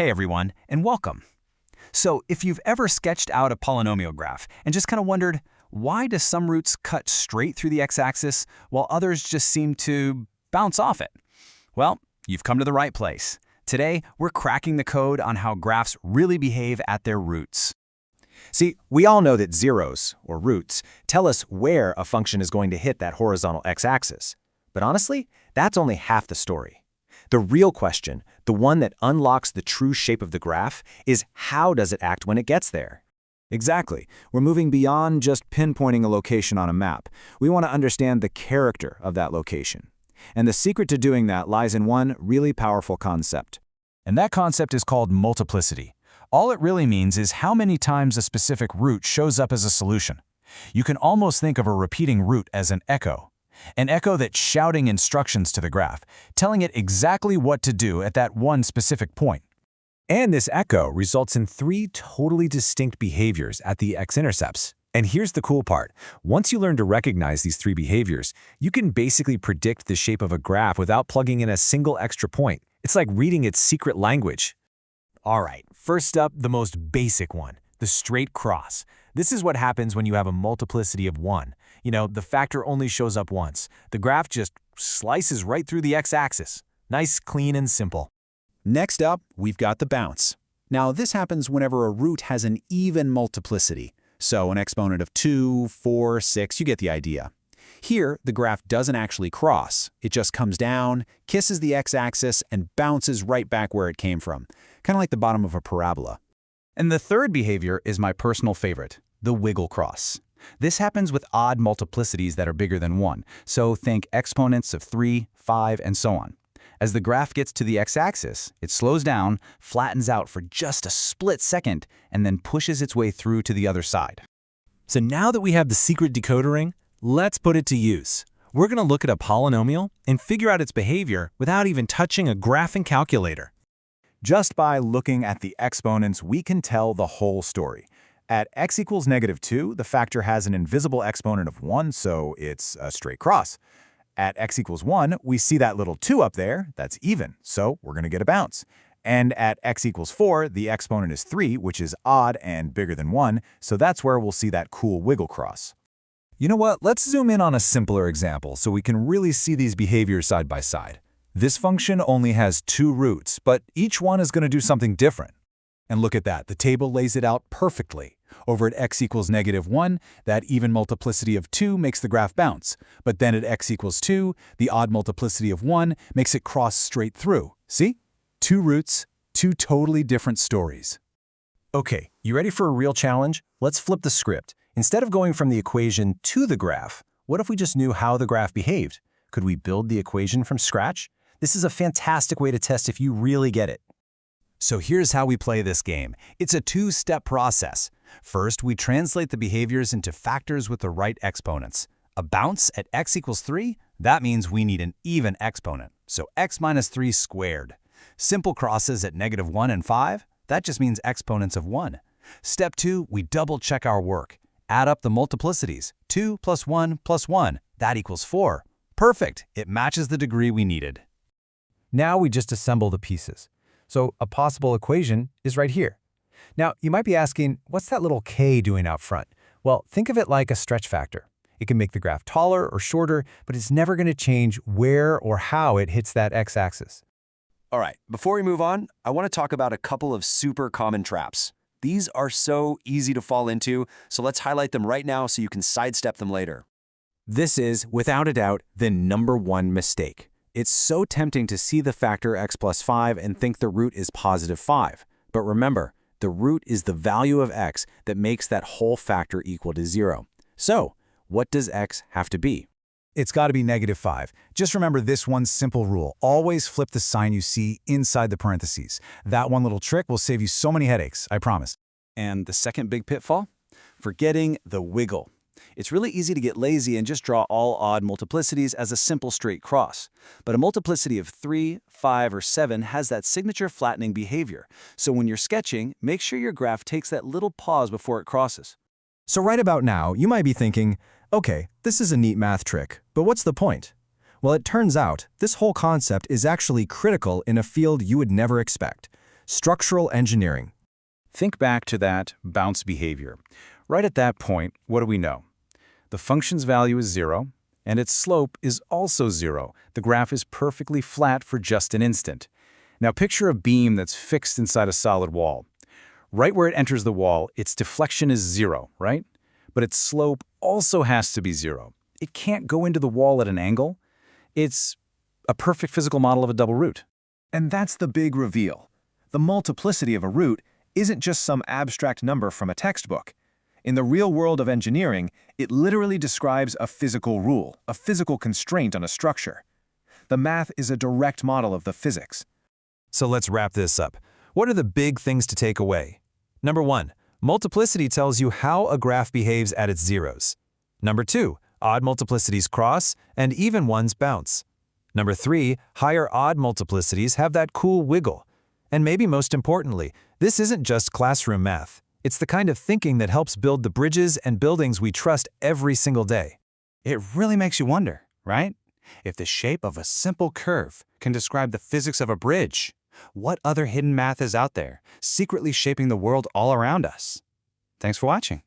Hey everyone, and welcome. So if you've ever sketched out a polynomial graph and just kind of wondered, why do some roots cut straight through the x-axis while others just seem to bounce off it? Well, you've come to the right place. Today, we're cracking the code on how graphs really behave at their roots. See, we all know that zeros, or roots, tell us where a function is going to hit that horizontal x-axis. But honestly, that's only half the story. The real question, the one that unlocks the true shape of the graph, is how does it act when it gets there? Exactly. We're moving beyond just pinpointing a location on a map. We want to understand the character of that location. And the secret to doing that lies in one really powerful concept. And that concept is called multiplicity. All it really means is how many times a specific root shows up as a solution. You can almost think of a repeating root as an echo that's shouting instructions to the graph, telling it exactly what to do at that one specific point. And this echo results in three totally distinct behaviors at the x-intercepts. And here's the cool part. Once you learn to recognize these three behaviors, you can basically predict the shape of a graph without plugging in a single extra point. It's like reading its secret language. All right, first up, the most basic one, the straight cross. This is what happens when you have a multiplicity of 1. The factor only shows up once. The graph just slices right through the x-axis. Nice, clean, and simple. Next up, we've got the bounce. Now, this happens whenever a root has an even multiplicity. So an exponent of 2, 4, 6, you get the idea. Here, the graph doesn't actually cross. It just comes down, kisses the x-axis, and bounces right back where it came from. Kind of like the bottom of a parabola. And the third behavior is my personal favorite, the wiggle cross. This happens with odd multiplicities that are bigger than 1, so think exponents of 3, 5, and so on. As the graph gets to the x-axis, it slows down, flattens out for just a split second, and then pushes its way through to the other side. So now that we have the secret decoder ring, let's put it to use. We're going to look at a polynomial and figure out its behavior without even touching a graphing calculator. Just by looking at the exponents, we can tell the whole story. At x equals -2, the factor has an invisible exponent of 1, so it's a straight cross. At x equals 1, we see that little 2 up there, that's even, so we're going to get a bounce. And at x equals 4, the exponent is 3, which is odd and bigger than 1, so that's where we'll see that cool wiggle cross. You know what? Let's zoom in on a simpler example so we can really see these behaviors side by side. This function only has 2 roots, but each one is going to do something different. And look at that, the table lays it out perfectly. Over at x equals -1, that even multiplicity of 2 makes the graph bounce. But then at x equals 2, the odd multiplicity of 1 makes it cross straight through. See? 2 roots, 2 totally different stories. Okay, you ready for a real challenge? Let's flip the script. Instead of going from the equation to the graph, what if we just knew how the graph behaved? Could we build the equation from scratch? This is a fantastic way to test if you really get it. So here's how we play this game. It's a 2-step process. First, we translate the behaviors into factors with the right exponents. A bounce at x equals 3, that means we need an even exponent, so x minus 3 squared. Simple crosses at -1 and 5, that just means exponents of 1. Step 2, we double-check our work. Add up the multiplicities. 2 plus 1 plus 1, that equals 4. Perfect, it matches the degree we needed. Now we just assemble the pieces. So a possible equation is right here. Now, you might be asking, what's that little k doing out front? Well, think of it like a stretch factor. It can make the graph taller or shorter, but it's never going to change where or how it hits that x-axis. All right, before we move on, I want to talk about a couple of super common traps. These are so easy to fall into, so let's highlight them right now so you can sidestep them later. This is, without a doubt, the #1 mistake. It's so tempting to see the factor x plus 5 and think the root is +5. But remember, the root is the value of x that makes that whole factor equal to 0. So, what does x have to be? It's got to be -5. Just remember this one simple rule. Always flip the sign you see inside the parentheses. That one little trick will save you so many headaches, I promise. And the second big pitfall? Forgetting the wiggle. It's really easy to get lazy and just draw all odd multiplicities as a simple straight cross. But a multiplicity of 3, 5, or 7 has that signature flattening behavior. So when you're sketching, make sure your graph takes that little pause before it crosses. So right about now, you might be thinking, okay, this is a neat math trick, but what's the point? Well, it turns out this whole concept is actually critical in a field you would never expect. Structural engineering. Think back to that bounce behavior. Right at that point, what do we know? The function's value is 0, and its slope is also 0. The graph is perfectly flat for just an instant. Now picture a beam that's fixed inside a solid wall. Right where it enters the wall, its deflection is 0, right? But its slope also has to be 0. It can't go into the wall at an angle. It's a perfect physical model of a double root. And that's the big reveal. The multiplicity of a root isn't just some abstract number from a textbook. In the real world of engineering, it literally describes a physical rule, a physical constraint on a structure. The math is a direct model of the physics. So let's wrap this up. What are the big things to take away? Number 1, multiplicity tells you how a graph behaves at its zeros. Number 2, odd multiplicities cross and even ones bounce. Number 3, higher odd multiplicities have that cool wiggle. And maybe most importantly, this isn't just classroom math. It's the kind of thinking that helps build the bridges and buildings we trust every single day. It really makes you wonder, right? If the shape of a simple curve can describe the physics of a bridge, what other hidden math is out there, secretly shaping the world all around us? Thanks for watching.